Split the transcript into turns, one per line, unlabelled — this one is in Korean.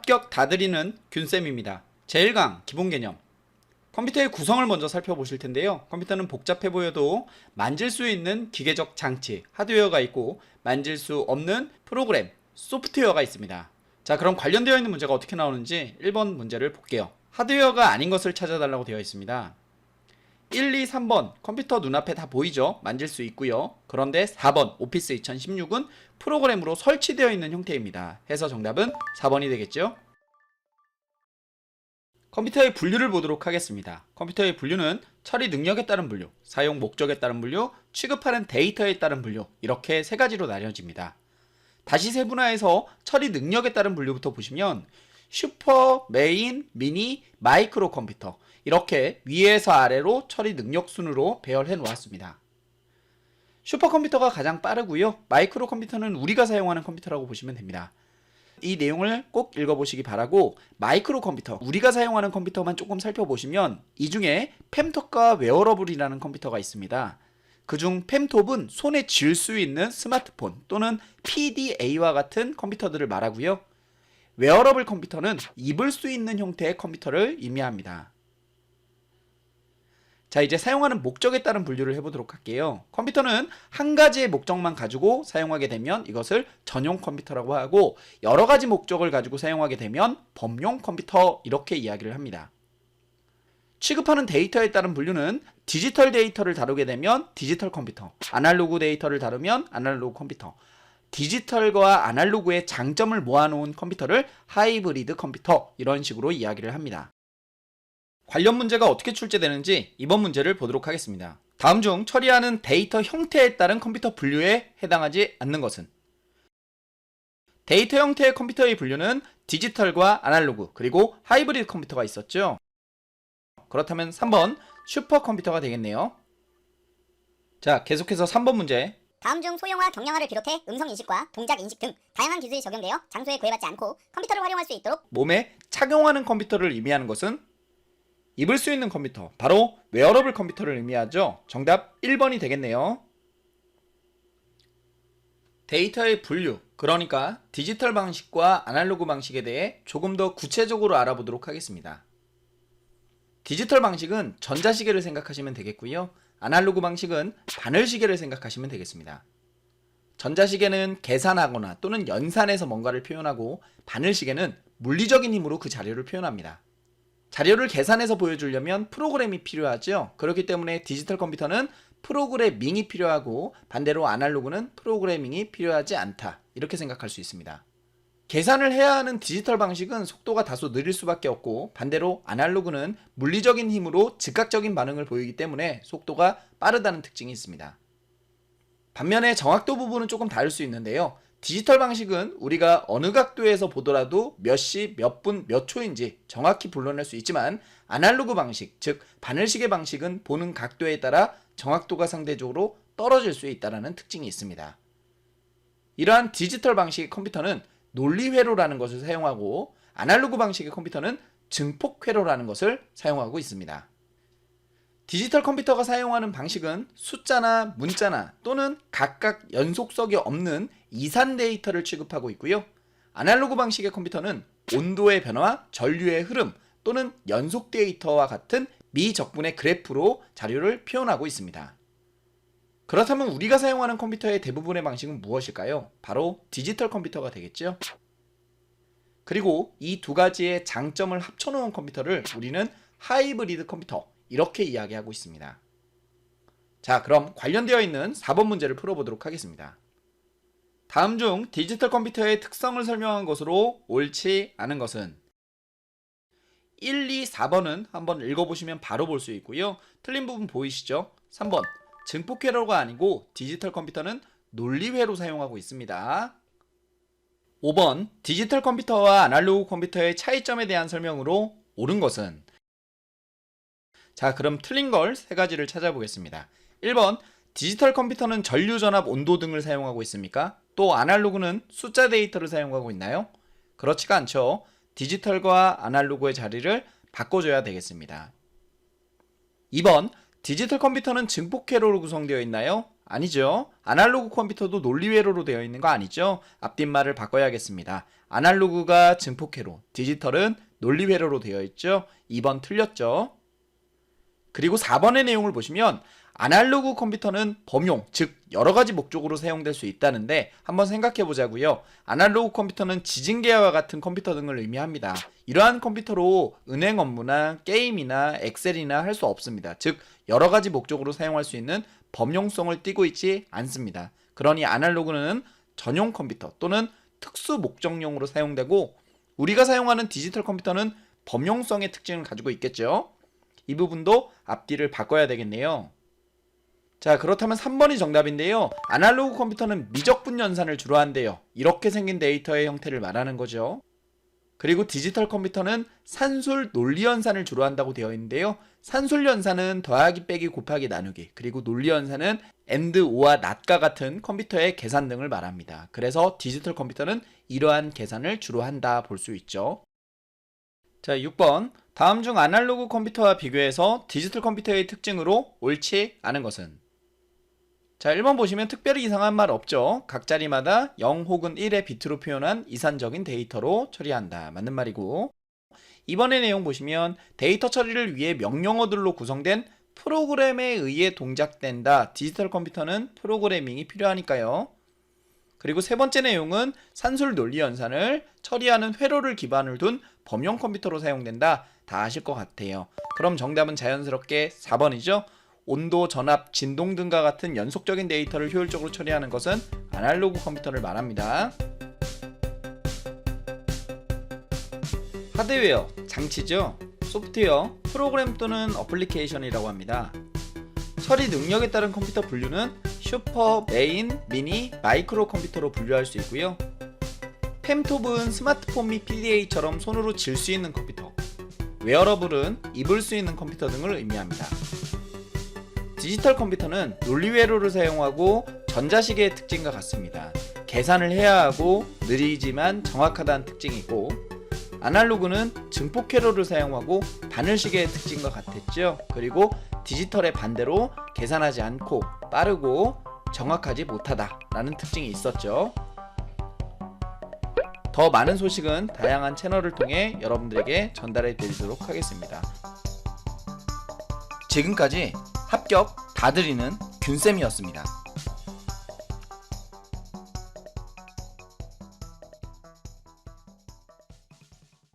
합격 다 드리는 균쌤입니다. 제1강 기본개념. 컴퓨터의 구성을 먼저 살펴보실 텐데요. 컴퓨터는 복잡해 보여도 만질 수 있는 기계적 장치, 하드웨어가 있고 만질 수 없는 프로그램, 소프트웨어가 있습니다. 자, 그럼 관련되어 있는 문제가 어떻게 나오는지 1번 문제를 볼게요. 하드웨어가 아닌 것을 찾아달라고 되어 있습니다. 1, 2, 3번 컴퓨터 눈앞에 다 보이죠? 만질 수 있고요. 그런데 4번 오피스 2016은 프로그램으로 설치되어 있는 형태입니다. 해서 정답은 4번이 되겠죠? 컴퓨터의 분류를 보도록 하겠습니다. 컴퓨터의 분류는 처리 능력에 따른 분류, 사용 목적에 따른 분류, 취급하는 데이터에 따른 분류, 이렇게 세 가지로 나뉘어집니다. 다시 세분화해서 처리 능력에 따른 분류부터 보시면 슈퍼, 메인, 미니, 마이크로 컴퓨터, 이렇게 위에서 아래로 처리 능력 순으로 배열해 놓았습니다. 슈퍼컴퓨터가 가장 빠르고요. 마이크로 컴퓨터는 우리가 사용하는 컴퓨터라고 보시면 됩니다. 이 내용을 꼭 읽어보시기 바라고, 마이크로 컴퓨터, 우리가 사용하는 컴퓨터만 조금 살펴보시면 이 중에 펨톱과 웨어러블이라는 컴퓨터가 있습니다. 그중 펨톱은 손에 쥘 수 있는 스마트폰 또는 PDA와 같은 컴퓨터들을 말하고요. 웨어러블 컴퓨터는 입을 수 있는 형태의 컴퓨터를 의미합니다. 자, 이제 사용하는 목적에 따른 분류를 해보도록 할게요. 컴퓨터는 한 가지의 목적만 가지고 사용하게 되면 이것을 전용 컴퓨터라고 하고, 여러 가지 목적을 가지고 사용하게 되면 범용 컴퓨터, 이렇게 이야기를 합니다. 취급하는 데이터에 따른 분류는 디지털 데이터를 다루게 되면 디지털 컴퓨터, 아날로그 데이터를 다루면 아날로그 컴퓨터, 디지털과 아날로그의 장점을 모아놓은 컴퓨터를 하이브리드 컴퓨터, 이런 식으로 이야기를 합니다. 관련 문제가 어떻게 출제되는지 이번 문제를 보도록 하겠습니다. 다음 중 처리하는 데이터 형태에 따른 컴퓨터 분류에 해당하지 않는 것은? 데이터 형태의 컴퓨터의 분류는 디지털과 아날로그, 그리고 하이브리드 컴퓨터가 있었죠. 그렇다면 3번 슈퍼컴퓨터가 되겠네요. 자, 계속해서 3번 문제.
다음 중 소형화 경량화를 비롯해 음성인식과 동작인식 등 다양한 기술이 적용되어 장소에 구애받지 않고 컴퓨터를 활용할 수 있도록
몸에 착용하는 컴퓨터를 의미하는 것은? 입을 수 있는 컴퓨터, 바로 웨어러블 컴퓨터를 의미하죠. 정답 1번이 되겠네요. 데이터의 분류, 그러니까 디지털 방식과 아날로그 방식에 대해 조금 더 구체적으로 알아보도록 하겠습니다. 디지털 방식은 전자시계를 생각하시면 되겠고요. 아날로그 방식은 바늘시계를 생각하시면 되겠습니다. 전자시계는 계산하거나 또는 연산해서 뭔가를 표현하고, 바늘시계는 물리적인 힘으로 그 자료를 표현합니다. 자료를 계산해서 보여주려면 프로그램이 필요하죠. 그렇기 때문에 디지털 컴퓨터는 프로그래밍이 필요하고, 반대로 아날로그는 프로그래밍이 필요하지 않다, 이렇게 생각할 수 있습니다. 계산을 해야 하는 디지털 방식은 속도가 다소 느릴 수밖에 없고, 반대로 아날로그는 물리적인 힘으로 즉각적인 반응을 보이기 때문에 속도가 빠르다는 특징이 있습니다. 반면에 정확도 부분은 조금 다를 수 있는데요. 디지털 방식은 우리가 어느 각도에서 보더라도 몇 시, 몇 분, 몇 초인지 정확히 불러낼 수 있지만, 아날로그 방식, 즉 바늘시계 방식은 보는 각도에 따라 정확도가 상대적으로 떨어질 수 있다는 특징이 있습니다. 이러한 디지털 방식의 컴퓨터는 논리회로라는 것을 사용하고, 아날로그 방식의 컴퓨터는 증폭회로라는 것을 사용하고 있습니다. 디지털 컴퓨터가 사용하는 방식은 숫자나 문자나 또는 각각 연속성이 없는 이산 데이터를 취급하고 있고요. 아날로그 방식의 컴퓨터는 온도의 변화, 전류의 흐름 또는 연속 데이터와 같은 미적분의 그래프로 자료를 표현하고 있습니다. 그렇다면 우리가 사용하는 컴퓨터의 대부분의 방식은 무엇일까요? 바로 디지털 컴퓨터가 되겠죠. 그리고 이 두 가지의 장점을 합쳐놓은 컴퓨터를 우리는 하이브리드 컴퓨터, 이렇게 이야기하고 있습니다. 자, 그럼 관련되어 있는 4번 문제를 풀어보도록 하겠습니다. 다음 중 디지털 컴퓨터의 특성을 설명한 것으로 옳지 않은 것은? 1, 2, 4번은 한번 읽어보시면 바로 볼 수 있고요. 틀린 부분 보이시죠? 3번 증폭회로가 아니고 디지털 컴퓨터는 논리회로 사용하고 있습니다. 5번 디지털 컴퓨터와 아날로그 컴퓨터의 차이점에 대한 설명으로 옳은 것은? 자, 그럼 틀린 걸 세 가지를 찾아보겠습니다. 1번 디지털 컴퓨터는 전류전압, 온도 등을 사용하고 있습니까? 또 아날로그는 숫자 데이터를 사용하고 있나요? 그렇지가 않죠. 디지털과 아날로그의 자리를 바꿔줘야 되겠습니다. 2번 디지털 컴퓨터는 증폭회로로 구성되어 있나요? 아니죠. 아날로그 컴퓨터도 논리회로로 되어 있는 거 아니죠? 앞뒷말을 바꿔야겠습니다. 아날로그가 증폭회로, 디지털은 논리회로로 되어 있죠? 2번 틀렸죠? 그리고 4번의 내용을 보시면 아날로그 컴퓨터는 범용, 즉 여러가지 목적으로 사용될 수 있다는데 한번 생각해 보자고요. 아날로그 컴퓨터는 지진계와 같은 컴퓨터 등을 의미합니다. 이러한 컴퓨터로 은행 업무나 게임이나 엑셀이나 할 수 없습니다. 즉 여러가지 목적으로 사용할 수 있는 범용성을 띠고 있지 않습니다. 그러니 아날로그는 전용 컴퓨터 또는 특수 목적용으로 사용되고 우리가 사용하는 디지털 컴퓨터는 범용성의 특징을 가지고 있겠죠. 이 부분도 앞뒤를 바꿔야 되겠네요. 자, 그렇다면 3번이 정답인데요. 아날로그 컴퓨터는 미적분 연산을 주로 한대요. 이렇게 생긴 데이터의 형태를 말하는 거죠. 그리고 디지털 컴퓨터는 산술 논리 연산을 주로 한다고 되어 있는데요. 산술 연산은 더하기 빼기 곱하기 나누기, 그리고 논리 연산은 AND, OR와 NOT과 같은 컴퓨터의 계산 등을 말합니다. 그래서 디지털 컴퓨터는 이러한 계산을 주로 한다 볼 수 있죠. 자, 6번. 다음 중 아날로그 컴퓨터와 비교해서 디지털 컴퓨터의 특징으로 옳지 않은 것은? 자, 1번 보시면 특별히 이상한 말 없죠. 각 자리마다 0 혹은 1의 비트로 표현한 이산적인 데이터로 처리한다. 맞는 말이고, 2번의 내용 보시면 데이터 처리를 위해 명령어들로 구성된 프로그램에 의해 동작된다. 디지털 컴퓨터는 프로그래밍이 필요하니까요. 그리고 세 번째 내용은 산술 논리 연산을 처리하는 회로를 기반을 둔 범용 컴퓨터로 사용된다. 다 아실 것 같아요. 그럼 정답은 자연스럽게 4번이죠. 온도, 전압, 진동 등과 같은 연속적인 데이터를 효율적으로 처리하는 것은 아날로그 컴퓨터를 말합니다. 하드웨어, 장치죠. 소프트웨어, 프로그램 또는 어플리케이션이라고 합니다. 처리 능력에 따른 컴퓨터 분류는 슈퍼, 메인, 미니, 마이크로 컴퓨터로 분류할 수 있고요. 펜톱은 스마트폰 및 PDA처럼 손으로 쥘 수 있는 컴퓨터, 웨어러블은 입을 수 있는 컴퓨터 등을 의미합니다. 디지털 컴퓨터는 논리회로를 사용하고 전자시계의 특징과 같습니다. 계산을 해야 하고 느리지만 정확하다는 특징이 있고, 아날로그는 증폭회로를 사용하고 바늘시계의 특징과 같았죠. 그리고 디지털의 반대로 계산하지 않고 빠르고 정확하지 못하다라는 특징이 있었죠. 더 많은 소식은 다양한 채널을 통해 여러분들에게 전달해 드리도록 하겠습니다. 지금까지 합격 다 드리는 균쌤이었습니다.